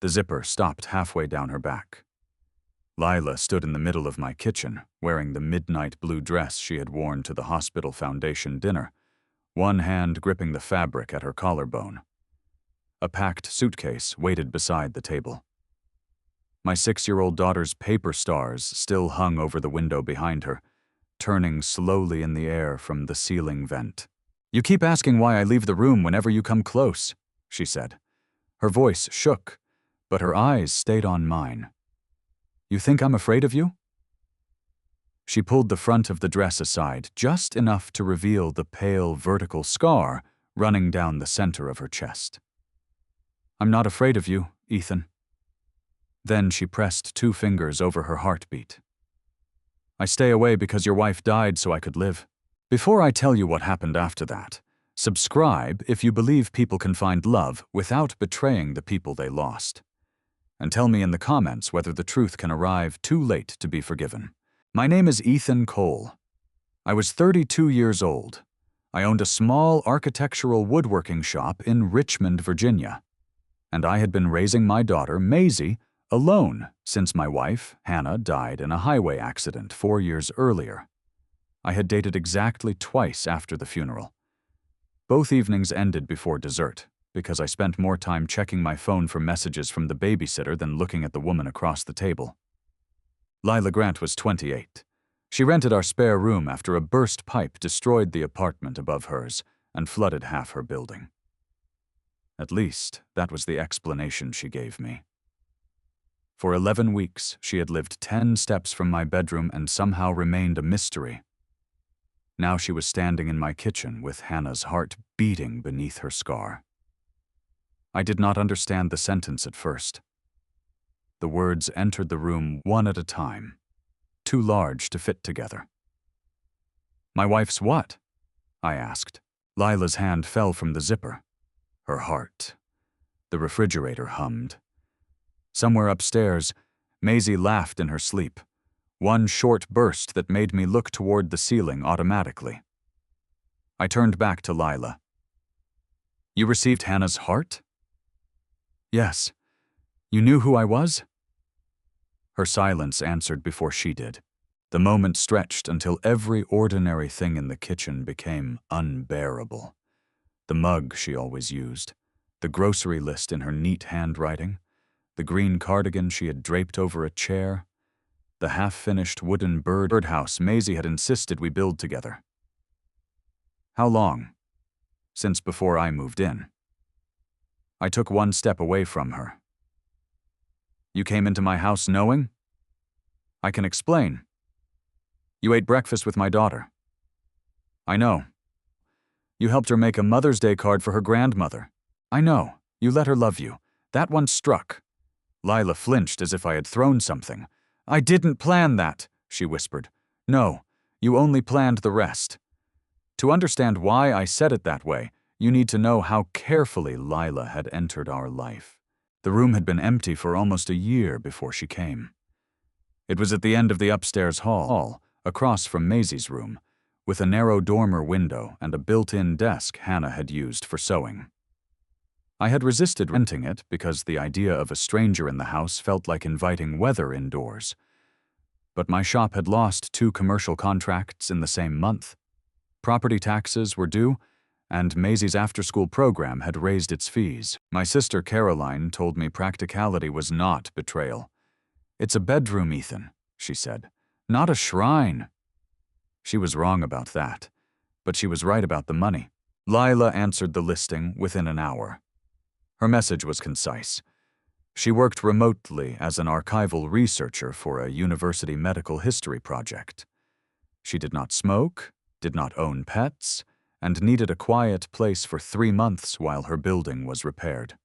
The zipper stopped halfway down her back. Lila stood in the middle of my kitchen, wearing the midnight blue dress she had worn to the hospital foundation dinner, one hand gripping the fabric at her collarbone. A packed suitcase waited beside the table. My 6-year-old daughter's paper stars still hung over the window behind her, turning slowly in the air from the ceiling vent. "You keep asking why I leave the room whenever you come close," she said. Her voice shook, but her eyes stayed on mine. "You think I'm afraid of you?" She pulled the front of the dress aside, just enough to reveal the pale vertical scar running down the center of her chest. "I'm not afraid of you, Ethan." Then she pressed 2 fingers over her heartbeat. "I stay away because your wife died so I could live. Before I tell you what happened after that, subscribe if you believe people can find love without betraying the people they lost. And tell me in the comments whether the truth can arrive too late to be forgiven. My name is Ethan Cole. I was 32 years old. I owned a small architectural woodworking shop in Richmond, Virginia. And I had been raising my daughter, Maisie, alone since my wife, Hannah, died in a highway accident 4 years earlier. I had dated exactly twice after the funeral. Both evenings ended before dessert, because I spent more time checking my phone for messages from the babysitter than looking at the woman across the table. Lila Grant was 28. She rented our spare room after a burst pipe destroyed the apartment above hers and flooded half her building. At least, that was the explanation she gave me. For 11 weeks, she had lived 10 steps from my bedroom and somehow remained a mystery. Now she was standing in my kitchen with Hannah's heart beating beneath her scar. I did not understand the sentence at first. The words entered the room one at a time, too large to fit together. "My wife's what?" I asked. Lila's hand fell from the zipper. Her heart. The refrigerator hummed. Somewhere upstairs, Maisie laughed in her sleep, one short burst that made me look toward the ceiling automatically. I turned back to Lila. "You received Hannah's heart?" "Yes. You knew who I was?" Her silence answered before she did. The moment stretched until every ordinary thing in the kitchen became unbearable. The mug she always used, the grocery list in her neat handwriting, the green cardigan she had draped over a chair, the half-finished wooden birdhouse Maisie had insisted we build together. "How long?" "Since before I moved in." I took one step away from her. "You came into my house knowing?" "I can explain. You ate breakfast with my daughter." "I know. You helped her make a Mother's Day card for her grandmother." "I know. You let her love you. That one struck." Lila flinched as if I had thrown something. "I didn't plan that," she whispered. "No, you only planned the rest." To understand why I said it that way, you need to know how carefully Lila had entered our life. The room had been empty for almost a year before she came. It was at the end of the upstairs hall, across from Maisie's room, with a narrow dormer window and a built-in desk Hannah had used for sewing. I had resisted renting it because the idea of a stranger in the house felt like inviting weather indoors. But my shop had lost 2 commercial contracts in the same month. Property taxes were due, and Maisie's after-school program had raised its fees. My sister Caroline told me practicality was not betrayal. "It's a bedroom, Ethan," she said, "not a shrine." She was wrong about that, but she was right about the money. Lila answered the listing within an hour. Her message was concise. She worked remotely as an archival researcher for a university medical history project. She did not smoke, did not own pets, and needed a quiet place for 3 months while her building was repaired.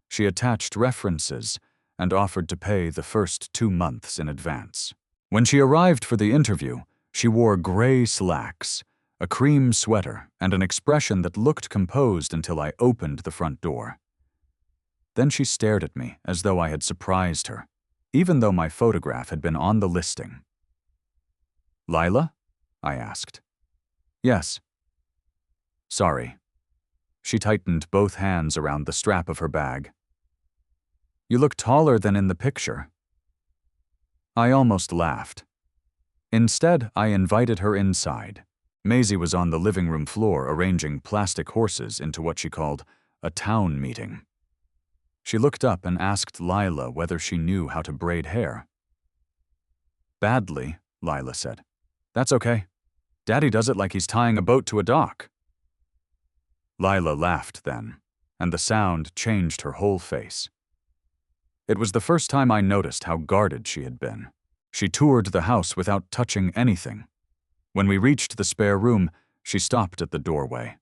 She attached references and offered to pay the first 2 months in advance. When she arrived for the interview, she wore gray slacks, a cream sweater, and an expression that looked composed until I opened the front door. Then she stared at me as though I had surprised her, even though my photograph had been on the listing. "Lila?" I asked. "Yes." "Sorry." She tightened both hands around the strap of her bag. You look taller than in the picture." I almost laughed. Instead, I invited her inside. Maisie was on the living room floor arranging plastic horses into what she called a town meeting. She looked up and asked Lila whether she knew how to braid hair. "Badly," Lila said. "That's okay. Daddy does it like he's tying a boat to a dock." Lila laughed then, and the sound changed her whole face. It was the first time I noticed how guarded she had been. She toured the house without touching anything. When we reached the spare room, she stopped at the doorway.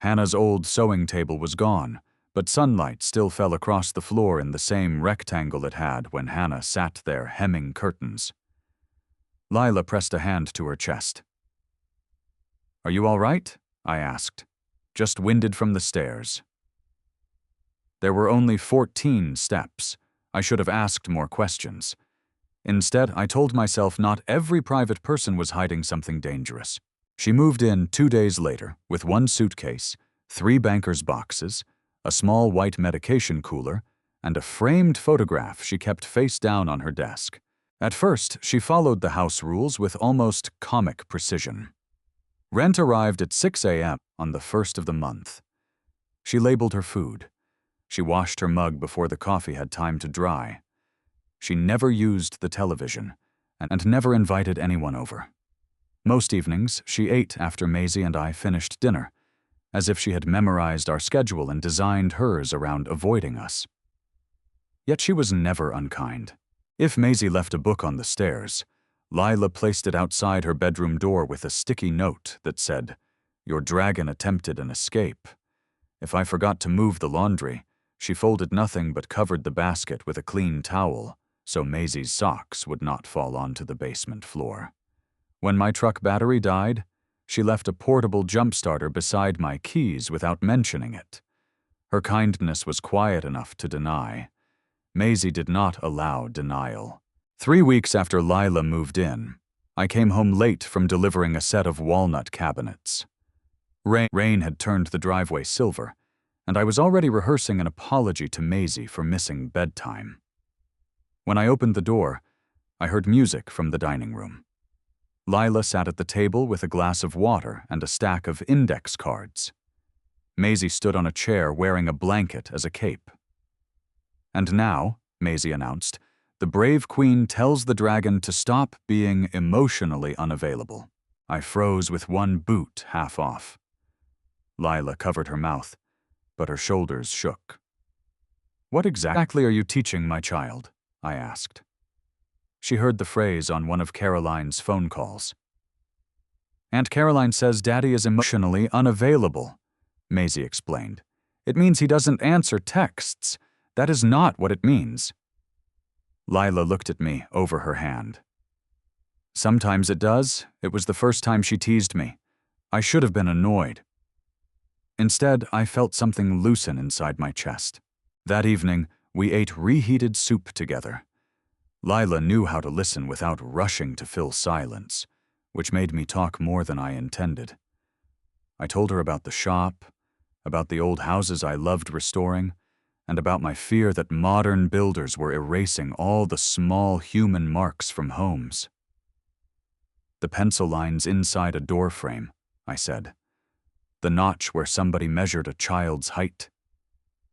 Hannah's old sewing table was gone, but sunlight still fell across the floor in the same rectangle it had when Hannah sat there hemming curtains. Lila pressed a hand to her chest. "Are you all right?" I asked. "Just winded from the stairs." There were only 14 steps. I should have asked more questions. Instead, I told myself not every private person was hiding something dangerous. She moved in 2 days later with 1 suitcase, 3 banker's boxes, a small white medication cooler, and a framed photograph she kept face down on her desk. At first, she followed the house rules with almost comic precision. Rent arrived at 6 a.m. on the 1st of the month. She labeled her food. She washed her mug before the coffee had time to dry. She never used the television and never invited anyone over. Most evenings, she ate after Maisie and I finished dinner, as if she had memorized our schedule and designed hers around avoiding us. Yet she was never unkind. If Maisie left a book on the stairs, Lila placed it outside her bedroom door with a sticky note that said, "Your dragon attempted an escape." If I forgot to move the laundry, she folded nothing but covered the basket with a clean towel, so Maisie's socks would not fall onto the basement floor. When my truck battery died, she left a portable jump starter beside my keys without mentioning it. Her kindness was quiet enough to deny. Maisie did not allow denial. 3 weeks after Lila moved in, I came home late from delivering a set of walnut cabinets. Rain had turned the driveway silver, and I was already rehearsing an apology to Maisie for missing bedtime. When I opened the door, I heard music from the dining room. Lila sat at the table with a glass of water and a stack of index cards. Maisie stood on a chair wearing a blanket as a cape. "And now," Maisie announced, "the brave queen tells the dragon to stop being emotionally unavailable." I froze with one boot half off. Lila covered her mouth, but her shoulders shook. "What exactly are you teaching my child?" I asked. She heard the phrase on one of Caroline's phone calls. "Aunt Caroline says Daddy is emotionally unavailable," Maisie explained. "It means he doesn't answer texts. That is not what it means." Lila looked at me over her hand. "Sometimes it does. It was the first time she teased me. I should have been annoyed." Instead, I felt something loosen inside my chest. That evening, we ate reheated soup together. Lila knew how to listen without rushing to fill silence, which made me talk more than I intended. I told her about the shop, about the old houses I loved restoring, and about my fear that modern builders were erasing all the small human marks from homes. "The pencil lines inside a door frame," I said. "The notch where somebody measured a child's height.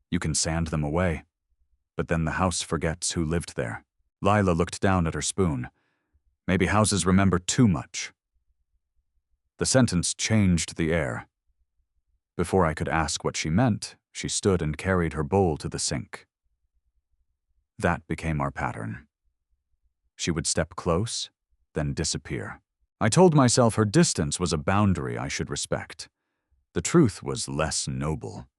You can sand them away, but then the house forgets who lived there." Lila looked down at her spoon. "Maybe houses remember too much." The sentence changed the air. Before I could ask what she meant, she stood and carried her bowl to the sink. That became our pattern. She would step close, then disappear. I told myself her distance was a boundary I should respect. The truth was less noble.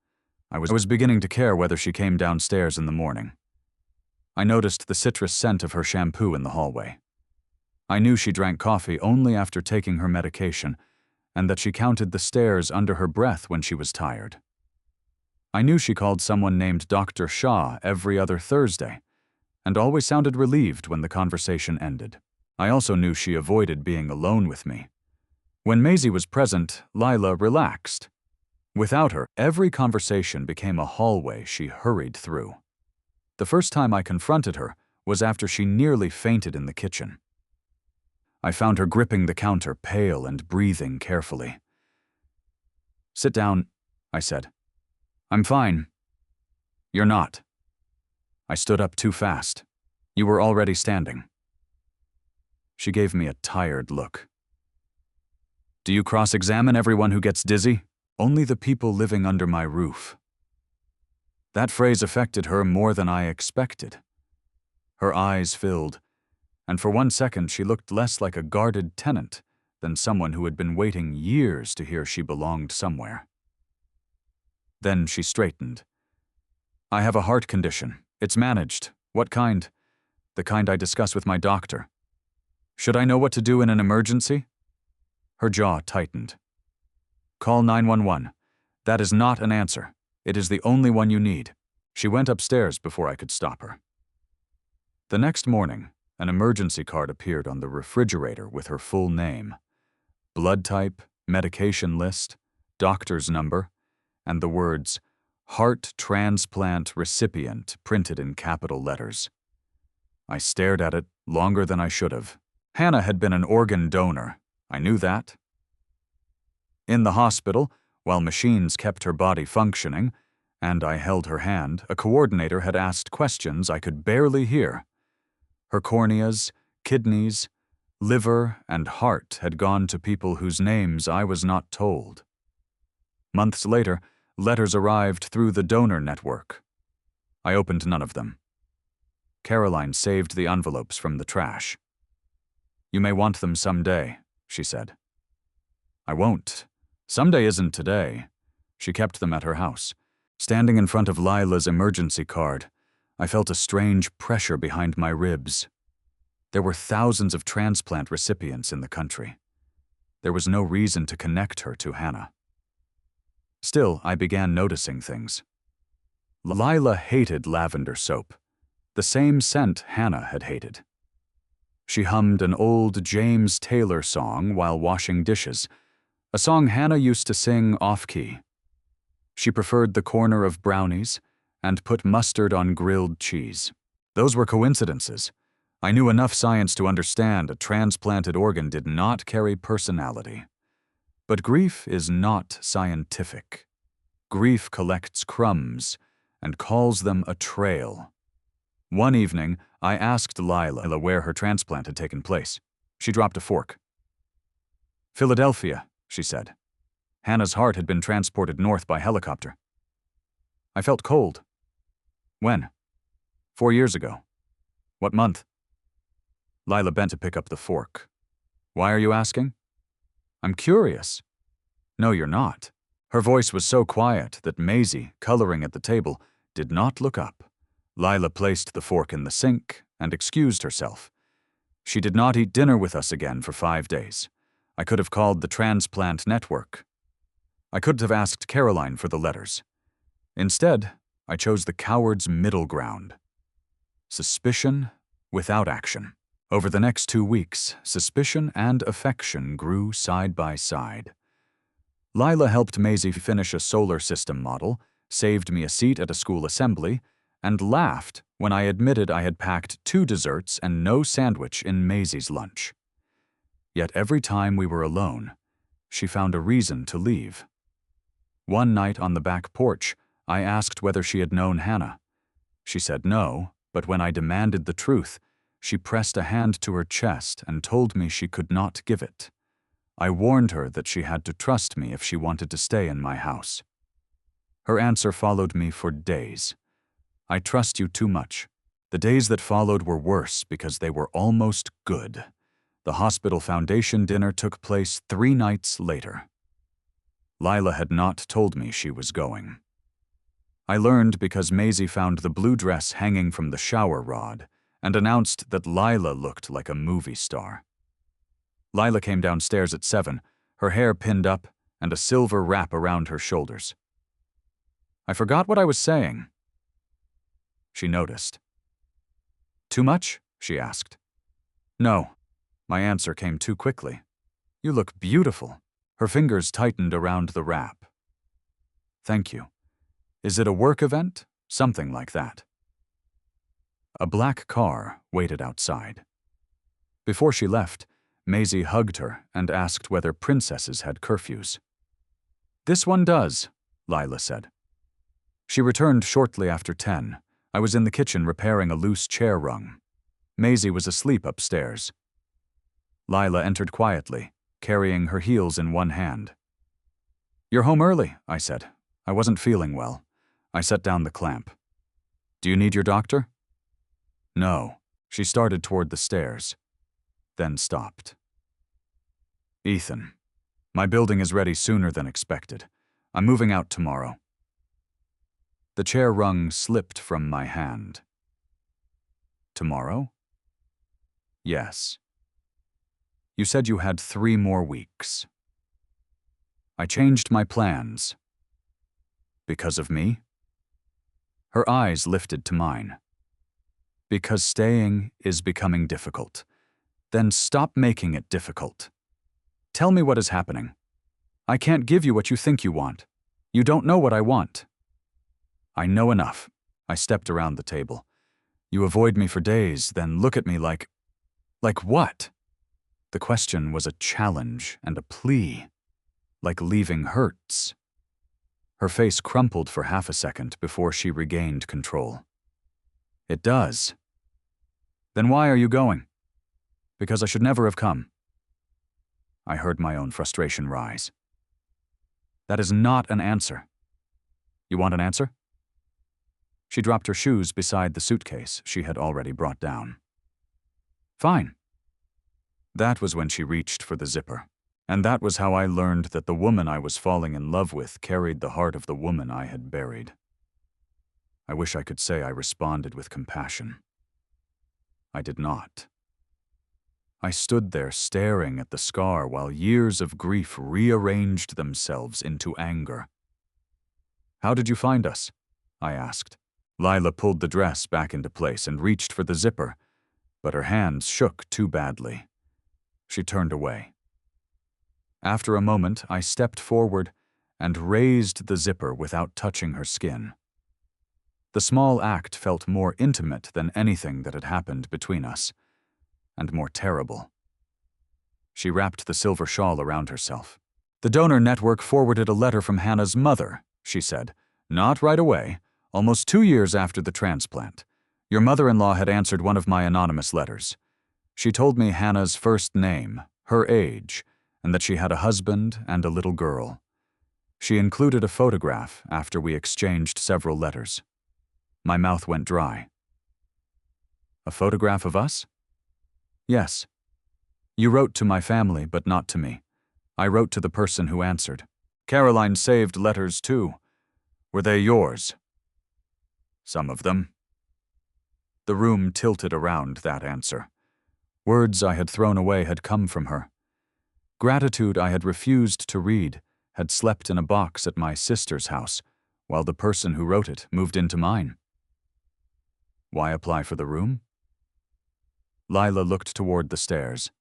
I was beginning to care whether she came downstairs in the morning. I noticed the citrus scent of her shampoo in the hallway. I knew she drank coffee only after taking her medication, and that she counted the stairs under her breath when she was tired. I knew she called someone named Dr. Shaw every other Thursday, and always sounded relieved when the conversation ended. I also knew she avoided being alone with me. When Maisie was present, Lila relaxed. Without her, every conversation became a hallway she hurried through. The first time I confronted her was after she nearly fainted in the kitchen. I found her gripping the counter, pale and breathing carefully. "Sit down," I said. "I'm fine." "You're not." I stood up too fast. "You were already standing." She gave me a tired look. "Do you cross-examine everyone who gets dizzy?" "Only the people living under my roof." That phrase affected her more than I expected. Her eyes filled, and for 1 second she looked less like a guarded tenant than someone who had been waiting years to hear she belonged somewhere. Then she straightened. "I have a heart condition. It's managed." "What kind?" "The kind I discuss with my doctor." "Should I know what to do in an emergency?" Her jaw tightened. "Call 911. That is not an answer. It is the only one you need." She went upstairs before I could stop her. The next morning, an emergency card appeared on the refrigerator with her full name, blood type, medication list, doctor's number, and the words, "Heart transplant recipient," printed in capital letters. I stared at it longer than I should have. Hannah had been an organ donor. I knew that. In the hospital, while machines kept her body functioning, and I held her hand, a coordinator had asked questions I could barely hear. Her corneas, kidneys, liver, and heart had gone to people whose names I was not told. Months later, letters arrived through the donor network. I opened none of them. Caroline saved the envelopes from the trash. "You may want them someday," she said. "I won't. Someday isn't today." She kept them at her house. Standing in front of Lila's emergency card, I felt a strange pressure behind my ribs. There were thousands of transplant recipients in the country. There was no reason to connect her to Hannah. Still, I began noticing things. Lila hated lavender soap, the same scent Hannah had hated. She hummed an old James Taylor song while washing dishes, a song Hannah used to sing off-key. She preferred the corner of brownies and put mustard on grilled cheese. Those were coincidences. I knew enough science to understand a transplanted organ did not carry personality. But grief is not scientific. Grief collects crumbs and calls them a trail. One evening, I asked Lila where her transplant had taken place. She dropped a fork. "Philadelphia," she said. Hannah's heart had been transported north by helicopter. I felt cold. "When?" "4 years ago." "What month?" Lila bent to pick up the fork. "Why are you asking?" "I'm curious." "No, you're not." Her voice was so quiet that Maisie, coloring at the table, did not look up. Lila placed the fork in the sink and excused herself. She did not eat dinner with us again for 5 days. I could have called the transplant network. I could have asked Caroline for the letters. Instead, I chose the coward's middle ground. Suspicion without action. Over the next 2 weeks, suspicion and affection grew side by side. Lila helped Maisie finish a solar system model, saved me a seat at a school assembly, and laughed when I admitted I had packed 2 desserts and no sandwich in Maisie's lunch. Yet every time we were alone, she found a reason to leave. One night on the back porch, I asked whether she had known Hannah. She said no, but when I demanded the truth, she pressed a hand to her chest and told me she could not give it. I warned her that she had to trust me if she wanted to stay in my house. Her answer followed me for days. "I trust you too much." The days that followed were worse because they were almost good. The hospital foundation dinner took place 3 nights later. Lila had not told me she was going. I learned because Maisie found the blue dress hanging from the shower rod and announced that Lila looked like a movie star. Lila came downstairs at 7, her hair pinned up and a silver wrap around her shoulders. "I forgot what I was saying." She noticed. "Too much?" she asked. "No." My answer came too quickly. "You look beautiful." Her fingers tightened around the wrap. "Thank you. Is it a work event?" "Something like that." A black car waited outside. Before she left, Maisie hugged her and asked whether princesses had curfews. "This one does," Lila said. She returned shortly after 10. I was in the kitchen repairing a loose chair rung. Maisie was asleep upstairs. Lila entered quietly, carrying her heels in one hand. "You're home early," I said. I wasn't feeling well. I set down the clamp. "Do you need your doctor?" "No." She started toward the stairs, then stopped. "Ethan, my building is ready sooner than expected. I'm moving out tomorrow." The chair rung slipped from my hand. "Tomorrow?" "Yes. You said you had 3 more weeks." "I changed my plans." "Because of me?" Her eyes lifted to mine. "Because staying is becoming difficult. Then stop making it difficult. Tell me what is happening. I can't give you what you think you want. You don't know what I want." "I know enough." I stepped around the table. "You avoid me for days, then look at me like what?" The question was a challenge and a plea. "Like leaving hurts." Her face crumpled for half a second before she regained control. "It does." "Then why are you going?" "Because I should never have come." I heard my own frustration rise. "That is not an answer." "You want an answer?" She dropped her shoes beside the suitcase she had already brought down. "Fine." That was when she reached for the zipper, and that was how I learned that the woman I was falling in love with carried the heart of the woman I had buried. I wish I could say I responded with compassion. I did not. I stood there staring at the scar while years of grief rearranged themselves into anger. "How did you find us?" I asked. Lila pulled the dress back into place and reached for the zipper, but her hands shook too badly. She turned away. After a moment, I stepped forward and raised the zipper without touching her skin. The small act felt more intimate than anything that had happened between us, and more terrible. She wrapped the silver shawl around herself. "The donor network forwarded a letter from Hannah's mother," she said. "Not right away, almost 2 years after the transplant. Your mother-in-law had answered one of my anonymous letters. She told me Hannah's first name, her age, and that she had a husband and a little girl. She included a photograph after we exchanged several letters." My mouth went dry. "A photograph of us?" "Yes. You wrote to my family, but not to me. I wrote to the person who answered. Caroline saved letters too. Were they yours?" "Some of them." The room tilted around that answer. Words I had thrown away had come from her. Gratitude I had refused to read had slept in a box at my sister's house, while the person who wrote it moved into mine. Why apply for the room? Lila looked toward the stairs.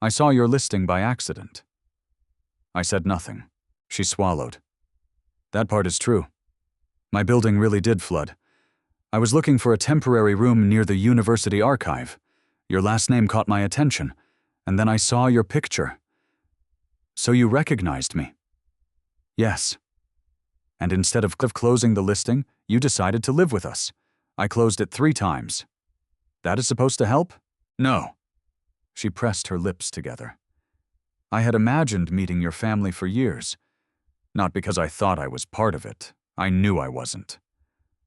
"I saw your listing by accident." I said nothing. She swallowed. "That part is true. My building really did flood. I was looking for a temporary room near the university archive. Your last name caught my attention, and then I saw your picture. So you recognized me?" "Yes." "And instead of closing the listing, you decided to live with us. I closed it 3 times. That is supposed to help?" "No." She pressed her lips together. "I had imagined meeting your family for years. Not because I thought I was part of it. I knew I wasn't.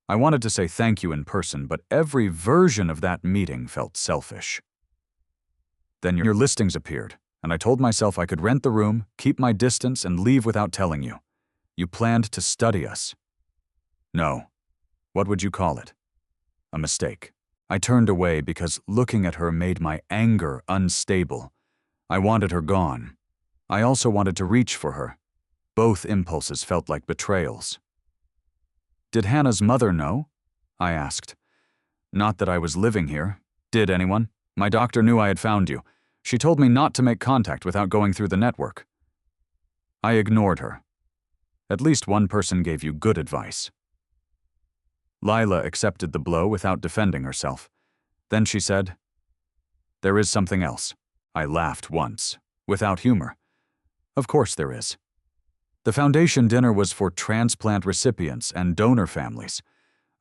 I wanted to say thank you in person, but every version of that meeting felt selfish. Then your listings appeared, and I told myself I could rent the room, keep my distance, and leave without telling you. You planned to study us." "No. What would you call it?" "A mistake." I turned away because looking at her made my anger unstable. I wanted her gone. I also wanted to reach for her. Both impulses felt like betrayals. "Did Hannah's mother know?" I asked. "Not that I was living here. Did anyone? My doctor knew I had found you. She told me not to make contact without going through the network." I ignored her. "At least one person gave you good advice." Lila accepted the blow without defending herself. Then she said, "There is something else." I laughed once, without humor. Of course there is. The foundation dinner was for transplant recipients and donor families.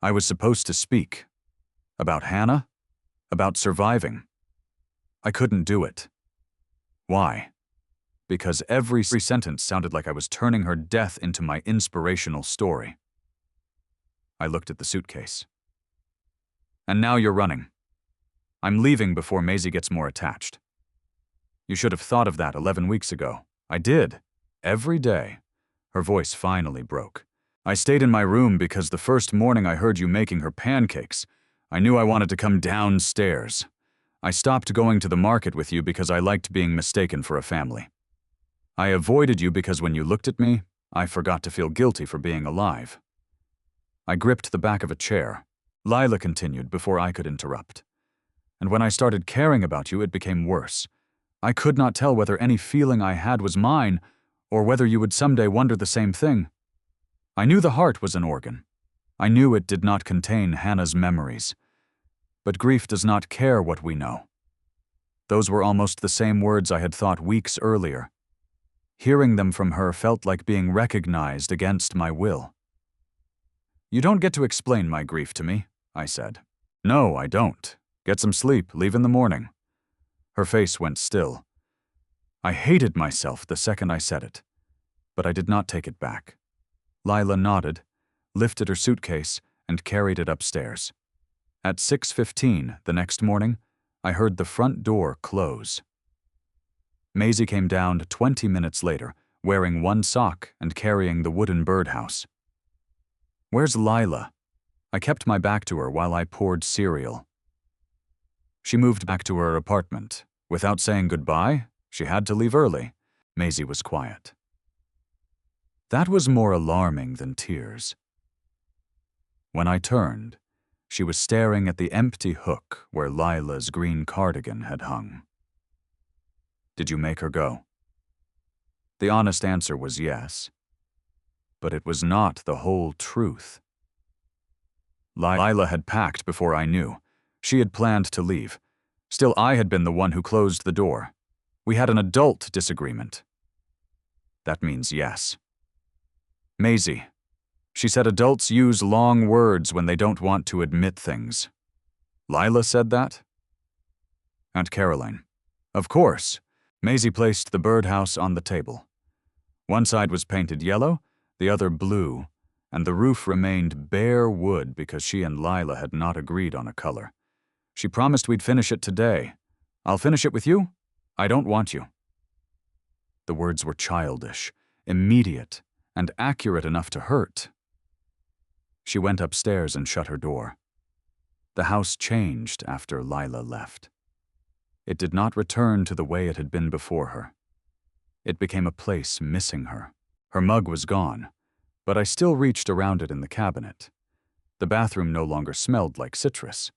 I was supposed to speak. About Hannah? About surviving. I couldn't do it. Why? Because every sentence sounded like I was turning her death into my inspirational story. I looked at the suitcase. "And now you're running. I'm leaving before Maisie gets more attached. You should have thought of that 11 weeks ago. I did. Every day." Her voice finally broke. "I stayed in my room because the first morning I heard you making her pancakes, I knew I wanted to come downstairs. I stopped going to the market with you because I liked being mistaken for a family. I avoided you because when you looked at me, I forgot to feel guilty for being alive." I gripped the back of a chair. Lila continued before I could interrupt. "And when I started caring about you, it became worse. I could not tell whether any feeling I had was mine or whether you would someday wonder the same thing. I knew the heart was an organ. I knew it did not contain Hannah's memories. But grief does not care what we know." Those were almost the same words I had thought weeks earlier. Hearing them from her felt like being recognized against my will. "You don't get to explain my grief to me," I said. "No, I don't. Get some sleep, leave in the morning." Her face went still. I hated myself the second I said it, but I did not take it back. Lila nodded, lifted her suitcase, and carried it upstairs. At 6:15 the next morning, I heard the front door close. Maisie came down 20 minutes later, wearing one sock and carrying the wooden birdhouse. "Where's Lila?" I kept my back to her while I poured cereal. "She moved back to her apartment. Without saying goodbye, she had to leave early." Maisie was quiet. That was more alarming than tears. When I turned, she was staring at the empty hook where Lila's green cardigan had hung. "Did you make her go?" The honest answer was yes. But it was not the whole truth. Lila had packed before I knew. She had planned to leave. Still, I had been the one who closed the door. We had an adult disagreement. That means yes. Maisie. She said adults use long words when they don't want to admit things. Lila said that? Aunt Caroline. Of course. Maisie placed the birdhouse on the table. One side was painted yellow, the other blue, and the roof remained bare wood because she and Lila had not agreed on a color. She promised we'd finish it today. "I'll finish it with you? I don't want you." The words were childish, immediate, and accurate enough to hurt. She went upstairs and shut her door. The house changed after Lila left. It did not return to the way it had been before her. It became a place missing her. Her mug was gone, but I still reached around it in the cabinet. The bathroom no longer smelled like citrus.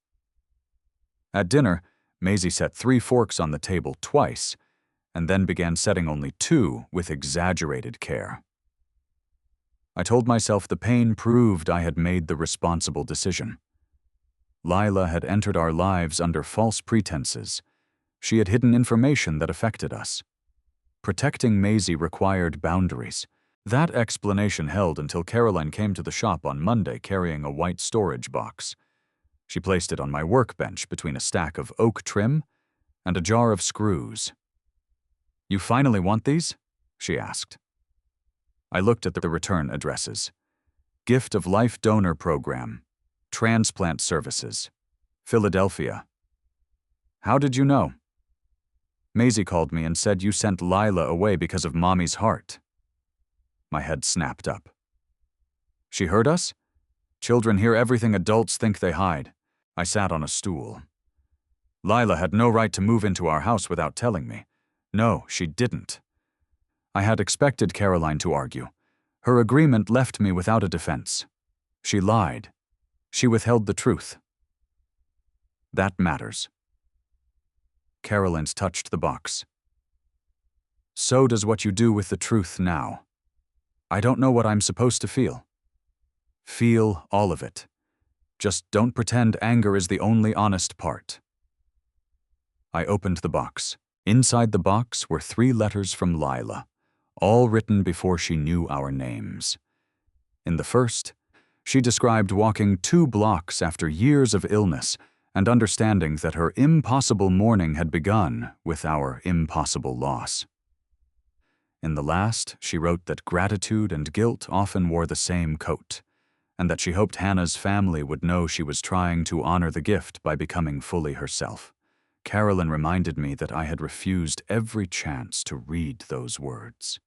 At dinner, Maisie set 3 forks on the table twice, and then began setting only 2 with exaggerated care. I told myself the pain proved I had made the responsible decision. Lila had entered our lives under false pretenses. She had hidden information that affected us. Protecting Maisie required boundaries. That explanation held until Caroline came to the shop on Monday carrying a white storage box. She placed it on my workbench between a stack of oak trim and a jar of screws. "You finally want these?" she asked. I looked at the return addresses. Gift of Life Donor Program, Transplant Services, Philadelphia. "How did you know?" "Maisie called me and said you sent Lila away because of Mommy's heart." My head snapped up. "She heard us? Children hear everything adults think they hide." I sat on a stool. "Lila had no right to move into our house without telling me. No, she didn't." I had expected Caroline to argue. Her agreement left me without a defense. She lied. She withheld the truth. That matters. Caroline's touched the box. "So does what you do with the truth now. I don't know what I'm supposed to feel." "Feel all of it. Just don't pretend anger is the only honest part." I opened the box. Inside the box were 3 letters from Lila, all written before she knew our names. In the first, she described walking 2 blocks after years of illness and understanding that her impossible morning had begun with our impossible loss. In the last, she wrote that gratitude and guilt often wore the same coat, and that she hoped Hannah's family would know she was trying to honor the gift by becoming fully herself. Carolyn reminded me that I had refused every chance to read those words.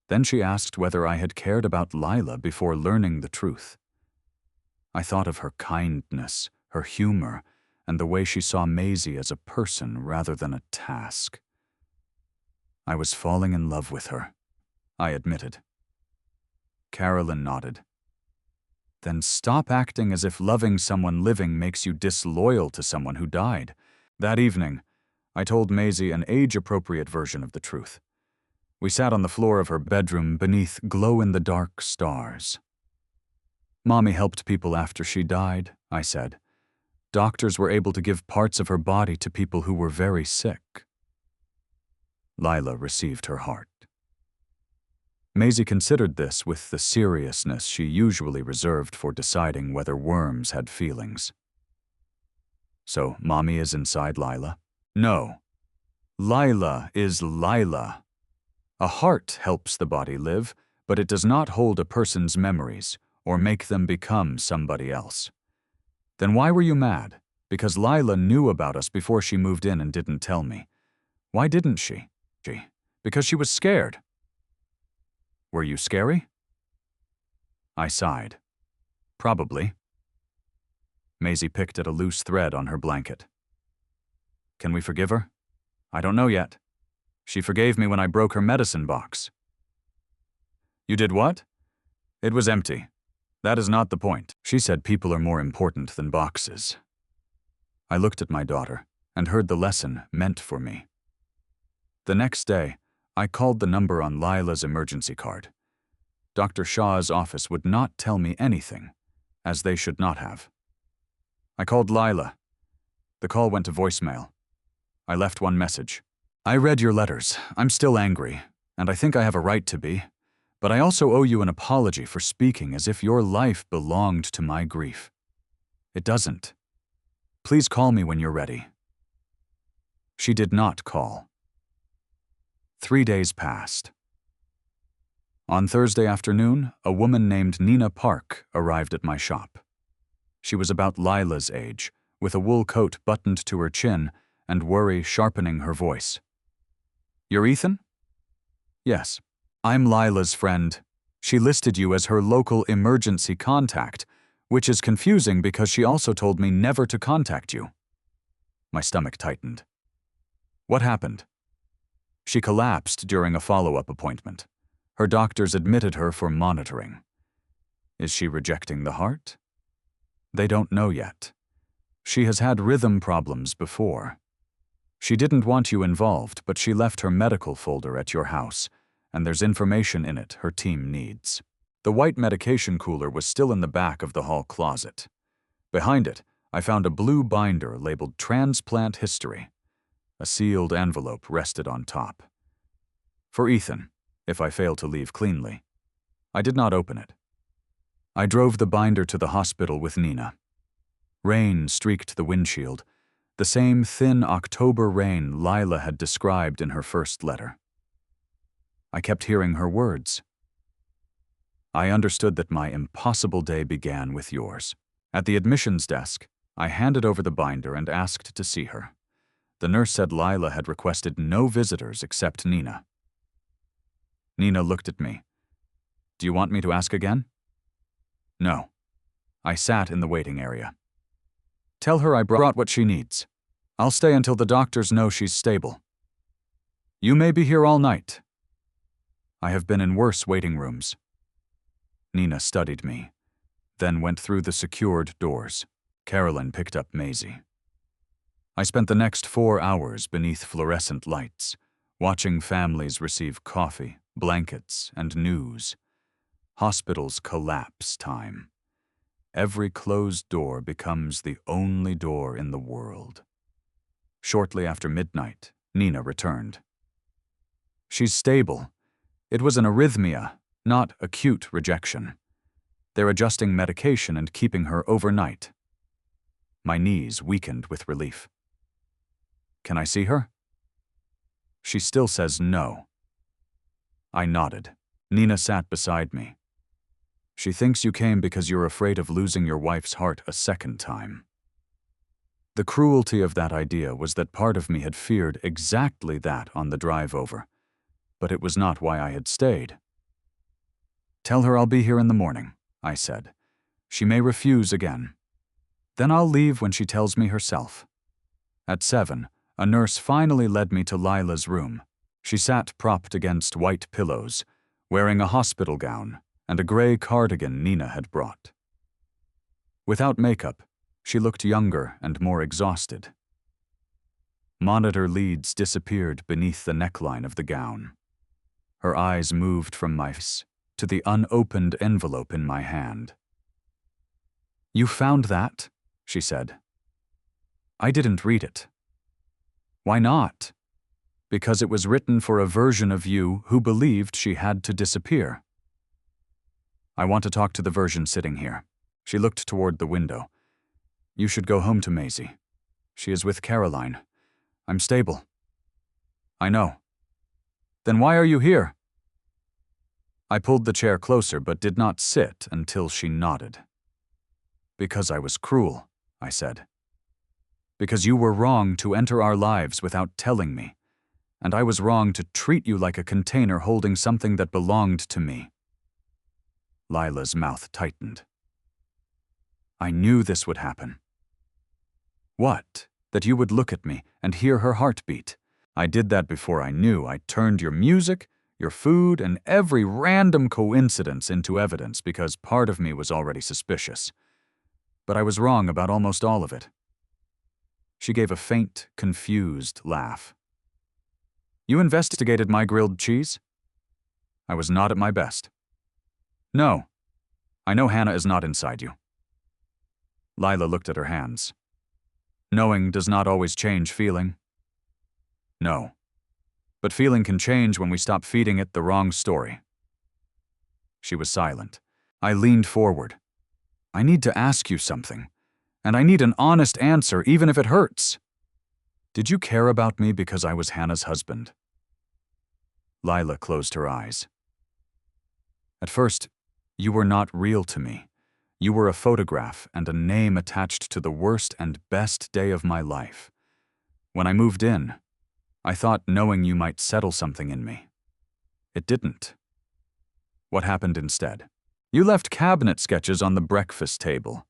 Then she asked whether I had cared about Lila before learning the truth. I thought of her kindness, her humor, and the way she saw Maisie as a person rather than a task. I was falling in love with her, I admitted. Carolyn nodded. Then stop acting as if loving someone living makes you disloyal to someone who died. That evening, I told Maisie an age-appropriate version of the truth. We sat on the floor of her bedroom beneath glow-in-the-dark stars. Mommy helped people after she died, I said. Doctors were able to give parts of her body to people who were very sick. Lila received her heart. Maisie considered this with the seriousness she usually reserved for deciding whether worms had feelings. So, Mommy is inside Lila? No. Lila is Lila. A heart helps the body live, but it does not hold a person's memories or make them become somebody else. Then why were you mad? Because Lila knew about us before she moved in and didn't tell me. Why didn't she? Because she was scared. Were you scary? I sighed. Probably. Maisie picked at a loose thread on her blanket. Can we forgive her? I don't know yet. She forgave me when I broke her medicine box. You did what? It was empty. That is not the point. She said people are more important than boxes. I looked at my daughter and heard the lesson meant for me. The next day, I called the number on Lila's emergency card. Dr. Shaw's office would not tell me anything, as they should not have. I called Lila. The call went to voicemail. I left one message. I read your letters. I'm still angry, and I think I have a right to be. But I also owe you an apology for speaking as if your life belonged to my grief. It doesn't. Please call me when you're ready. She did not call. 3 days passed. On Thursday afternoon, a woman named Nina Park arrived at my shop. She was about Lila's age, with a wool coat buttoned to her chin and worry sharpening her voice. You're Ethan? Yes. I'm Lila's friend. She listed you as her local emergency contact, which is confusing because she also told me never to contact you. My stomach tightened. What happened? She collapsed during a follow-up appointment. Her doctors admitted her for monitoring. Is she rejecting the heart? They don't know yet. She has had rhythm problems before. She didn't want you involved, but she left her medical folder at your house, and there's information in it her team needs. The white medication cooler was still in the back of the hall closet. Behind it, I found a blue binder labeled Transplant History. A sealed envelope rested on top. For Ethan, if I fail to leave cleanly. I did not open it. I drove the binder to the hospital with Nina. Rain streaked the windshield, the same thin October rain Lila had described in her first letter. I kept hearing her words. I understood that my impossible day began with yours. At the admissions desk, I handed over the binder and asked to see her. The nurse said Lila had requested no visitors except Nina. Nina looked at me. Do you want me to ask again? No. I sat in the waiting area. Tell her I brought what she needs. I'll stay until the doctors know she's stable. You may be here all night. I have been in worse waiting rooms. Nina studied me, then went through the secured doors. Carolyn picked up Maisie. I spent the next 4 hours beneath fluorescent lights, watching families receive coffee, blankets, and news. Hospitals collapse time. Every closed door becomes the only door in the world. Shortly after midnight, Nina returned. She's stable. It was an arrhythmia, not acute rejection. They're adjusting medication and keeping her overnight. My knees weakened with relief. Can I see her? She still says no. I nodded. Nina sat beside me. She thinks you came because you're afraid of losing your wife's heart a second time. The cruelty of that idea was that part of me had feared exactly that on the drive over, but it was not why I had stayed. Tell her I'll be here in the morning, I said. She may refuse again. Then I'll leave when she tells me herself. At 7, a nurse finally led me to Lila's room. She sat propped against white pillows, wearing a hospital gown and a gray cardigan Nina had brought. Without makeup, she looked younger and more exhausted. Monitor leads disappeared beneath the neckline of the gown. Her eyes moved from my face to the unopened envelope in my hand. You found that? She said. I didn't read it. Why not? Because it was written for a version of you who believed she had to disappear. I want to talk to the version sitting here. She looked toward the window. You should go home to Maisie. She is with Caroline. I'm stable. I know. Then why are you here? I pulled the chair closer but did not sit until she nodded. Because I was cruel, I said. Because you were wrong to enter our lives without telling me, and I was wrong to treat you like a container holding something that belonged to me. Lila's mouth tightened. I knew this would happen. What? That you would look at me and hear her heartbeat. I did that before I knew. I turned your music, your food, and every random coincidence into evidence because part of me was already suspicious. But I was wrong about almost all of it. She gave a faint, confused laugh. You investigated my grilled cheese? I was not at my best. No. I know Hannah is not inside you. Lila looked at her hands. Knowing does not always change feeling. No. But feeling can change when we stop feeding it the wrong story. She was silent. I leaned forward. I need to ask you something, and I need an honest answer even if it hurts. Did you care about me because I was Hannah's husband? Lila closed her eyes. At first, you were not real to me. You were a photograph and a name attached to the worst and best day of my life. When I moved in, I thought knowing you might settle something in me. It didn't. What happened instead? You left cabinet sketches on the breakfast table.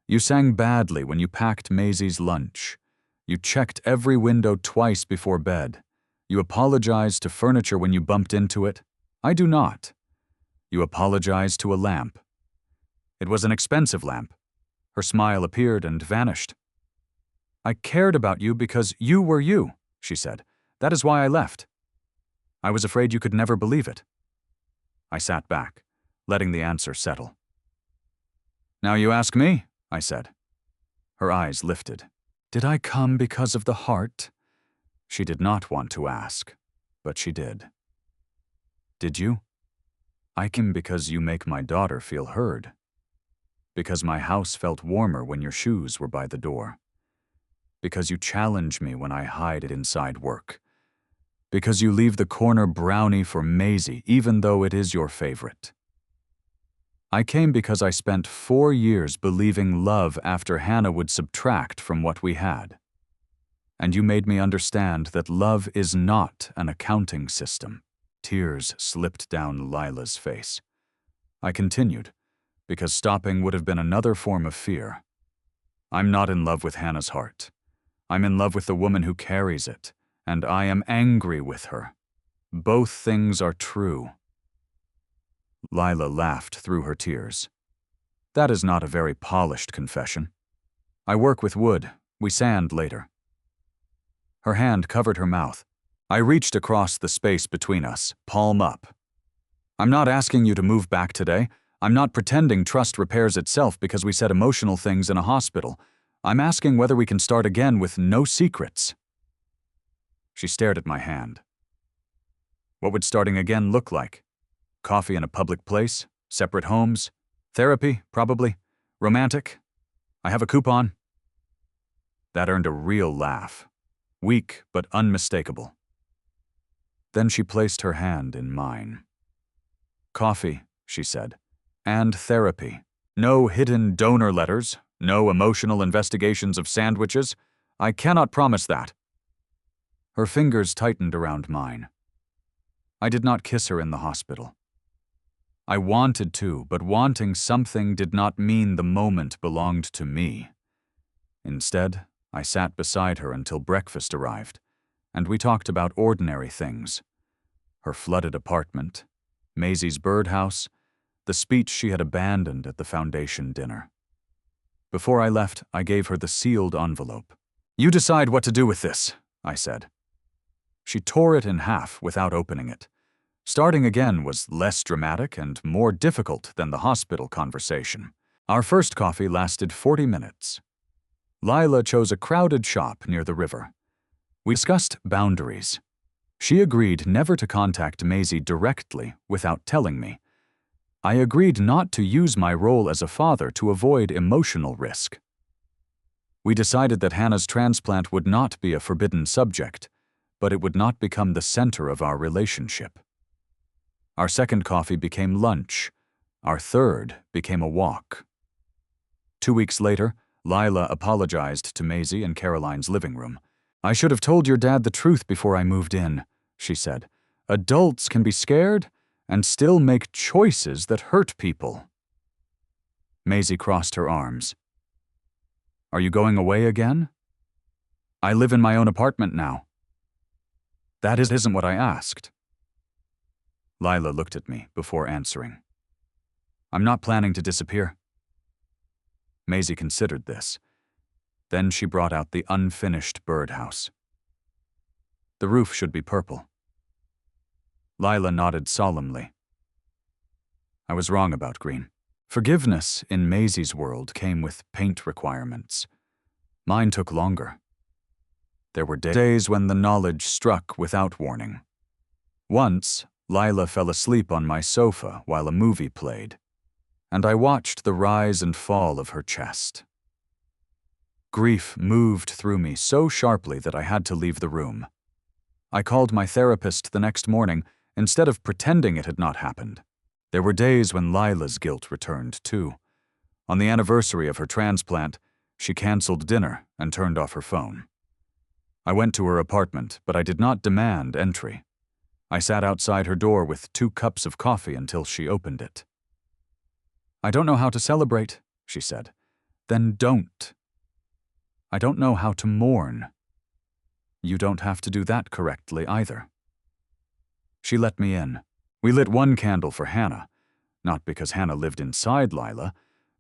You sang badly when you packed Maisie's lunch. You checked every window twice before bed. You apologized to furniture when you bumped into it. I do not. You apologized to a lamp. It was an expensive lamp. Her smile appeared and vanished. I cared about you because you were you, she said. That is why I left. I was afraid you could never believe it. I sat back, letting the answer settle. Now you ask me, I said. Her eyes lifted. Did I come because of the heart? She did not want to ask, but she did. Did you? I came because you make my daughter feel heard. Because my house felt warmer when your shoes were by the door. Because you challenge me when I hide it inside work. Because you leave the corner brownie for Maisie even though it is your favorite. I came because I spent 4 years believing love after Hannah would subtract from what we had. And you made me understand that love is not an accounting system. Tears slipped down Lila's face. I continued, because stopping would have been another form of fear. I'm not in love with Hannah's heart. I'm in love with the woman who carries it, and I am angry with her. Both things are true. Lila laughed through her tears. That is not a very polished confession. I work with wood. We sand later. Her hand covered her mouth. I reached across the space between us, palm up. I'm not asking you to move back today. I'm not pretending trust repairs itself because we said emotional things in a hospital. I'm asking whether we can start again with no secrets. She stared at my hand. What would starting again look like? Coffee in a public place? Separate homes? Therapy, probably. Romantic? I have a coupon. That earned a real laugh. Weak, but unmistakable. Then she placed her hand in mine. Coffee, she said, and therapy. No hidden donor letters, no emotional investigations of sandwiches. I cannot promise that. Her fingers tightened around mine. I did not kiss her in the hospital. I wanted to, but wanting something did not mean the moment belonged to me. Instead, I sat beside her until breakfast arrived, and we talked about ordinary things. Her flooded apartment, Maisie's birdhouse, the speech she had abandoned at the foundation dinner. Before I left, I gave her the sealed envelope. "You decide what to do with this," I said. She tore it in half without opening it. Starting again was less dramatic and more difficult than the hospital conversation. Our first coffee lasted 40 minutes. Lila chose a crowded shop near the river. We discussed boundaries. She agreed never to contact Maisie directly without telling me. I agreed not to use my role as a father to avoid emotional risk. We decided that Hannah's transplant would not be a forbidden subject, but it would not become the center of our relationship. Our second coffee became lunch. Our third became a walk. 2 weeks later, Lila apologized to Maisie in Caroline's living room. "I should have told your dad the truth before I moved in," she said. "Adults can be scared and still make choices that hurt people." Maisie crossed her arms. "Are you going away again?" "I live in my own apartment now." "That isn't what I asked." Lila looked at me before answering. "I'm not planning to disappear." Maisie considered this. Then she brought out the unfinished birdhouse. "The roof should be purple." Lila nodded solemnly. I was wrong about green. Forgiveness in Maisie's world came with paint requirements. Mine took longer. There were days when the knowledge struck without warning. Once, Lila fell asleep on my sofa while a movie played, and I watched the rise and fall of her chest. Grief moved through me so sharply that I had to leave the room. I called my therapist the next morning instead of pretending it had not happened. There were days when Lila's guilt returned, too. On the anniversary of her transplant, she canceled dinner and turned off her phone. I went to her apartment, but I did not demand entry. I sat outside her door with 2 cups of coffee until she opened it. "I don't know how to celebrate," she said. "Then don't." "I don't know how to mourn." "You don't have to do that correctly either." She let me in. We lit 1 candle for Hannah, not because Hannah lived inside Lila,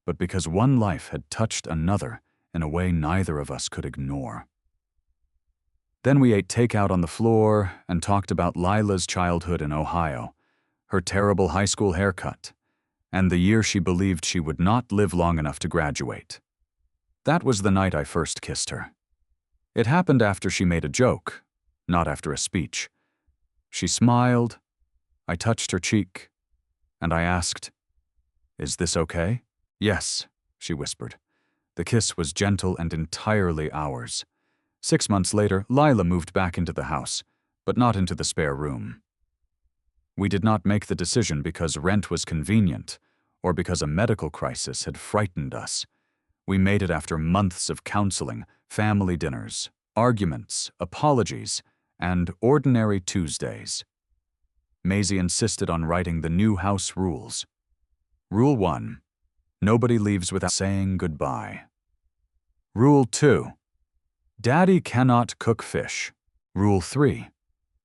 but because one life had touched another in a way neither of us could ignore. Then we ate takeout on the floor and talked about Lila's childhood in Ohio, her terrible high school haircut, and the year she believed she would not live long enough to graduate. That was the night I first kissed her. It happened after she made a joke, not after a speech. She smiled, I touched her cheek, and I asked, "Is this okay?" "Yes," she whispered. The kiss was gentle and entirely ours. 6 months later, Lila moved back into the house, but not into the spare room. We did not make the decision because rent was convenient, or because a medical crisis had frightened us. We made it after months of counseling, family dinners, arguments, apologies, and ordinary Tuesdays. Maisie insisted on writing the new house rules. Rule 1. Nobody leaves without saying goodbye. Rule 2. Daddy cannot cook fish. Rule 3.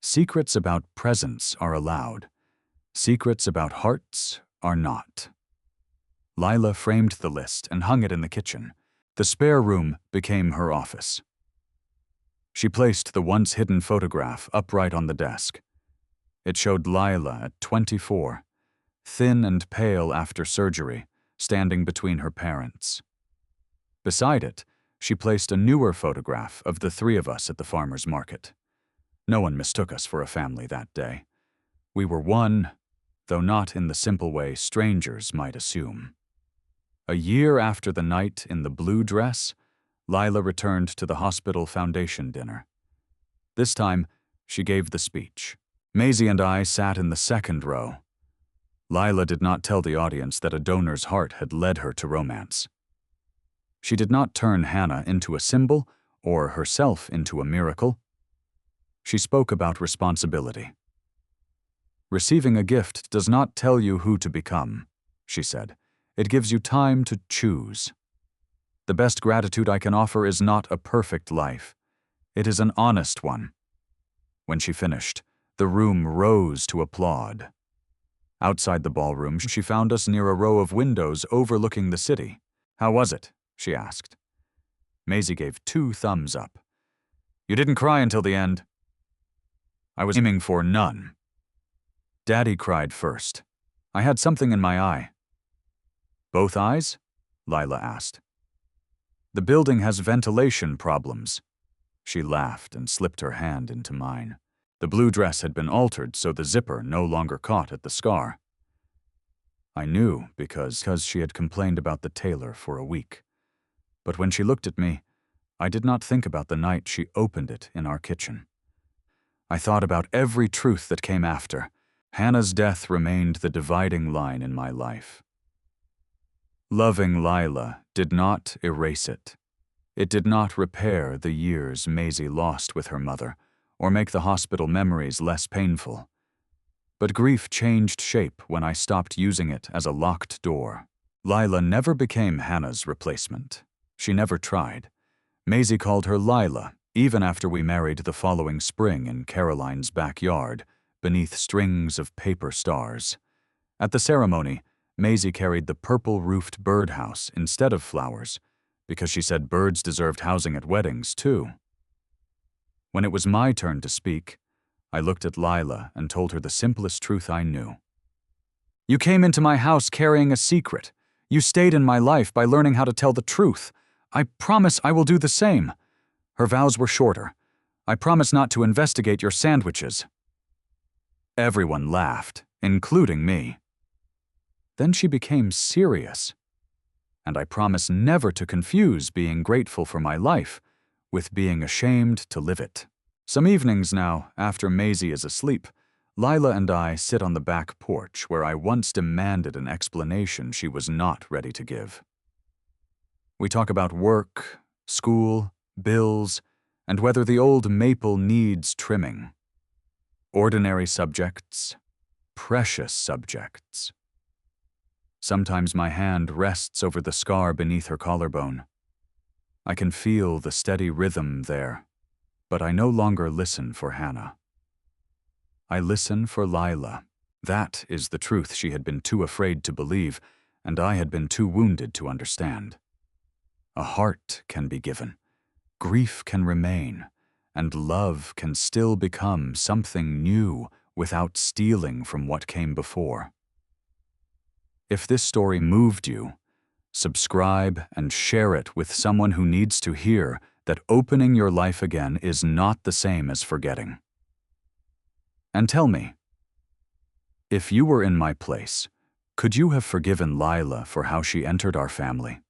Secrets about presents are allowed. Secrets about hearts are not. Lila framed the list and hung it in the kitchen. The spare room became her office. She placed the once hidden photograph upright on the desk. It showed Lila at 24, thin and pale after surgery, standing between her parents. Beside it, she placed a newer photograph of the 3 of us at the farmer's market. No one mistook us for a family that day. We were one, though not in the simple way strangers might assume. A year after the night in the blue dress, Lila returned to the hospital foundation dinner. This time, she gave the speech. Maisie and I sat in the second row. Lila did not tell the audience that a donor's heart had led her to romance. She did not turn Hannah into a symbol or herself into a miracle. She spoke about responsibility. Receiving a gift does not tell you who to become, she said. It gives you time to choose. The best gratitude I can offer is not a perfect life. It is an honest one. When she finished, the room rose to applaud. Outside the ballroom, she found us near a row of windows overlooking the city. How was it? She asked. Maisie gave 2 thumbs up. You didn't cry until the end. I was aiming for none. Daddy cried first. I had something in my eye. Both eyes? Lila asked. The building has ventilation problems. She laughed and slipped her hand into mine. The blue dress had been altered so the zipper no longer caught at the scar. I knew because she had complained about the tailor for a week. But when she looked at me, I did not think about the night she opened it in our kitchen. I thought about every truth that came after. Hannah's death remained the dividing line in my life. Loving Lila did not erase it. It did not repair the years Maisie lost with her mother, or make the hospital memories less painful. But grief changed shape when I stopped using it as a locked door. Lila never became Hannah's replacement. She never tried. Maisie called her Lila, even after we married the following spring in Caroline's backyard, beneath strings of paper stars. At the ceremony, Maisie carried the purple-roofed birdhouse instead of flowers, because she said birds deserved housing at weddings, too. When it was my turn to speak, I looked at Lila and told her the simplest truth I knew. You came into my house carrying a secret. You stayed in my life by learning how to tell the truth. I promise I will do the same. Her vows were shorter. I promise not to investigate your sandwiches. Everyone laughed, including me. Then she became serious. And I promise never to confuse being grateful for my life with being ashamed to live it. Some evenings now, after Maisie is asleep, Lila and I sit on the back porch where I once demanded an explanation she was not ready to give. We talk about work, school, bills, and whether the old maple needs trimming. Ordinary subjects, precious subjects. Sometimes my hand rests over the scar beneath her collarbone. I can feel the steady rhythm there, but I no longer listen for Hannah. I listen for Lila. That is the truth she had been too afraid to believe, and I had been too wounded to understand. A heart can be given, grief can remain, and love can still become something new without stealing from what came before. If this story moved you, subscribe and share it with someone who needs to hear that opening your life again is not the same as forgetting. And tell me, if you were in my place, could you have forgiven Lila for how she entered our family?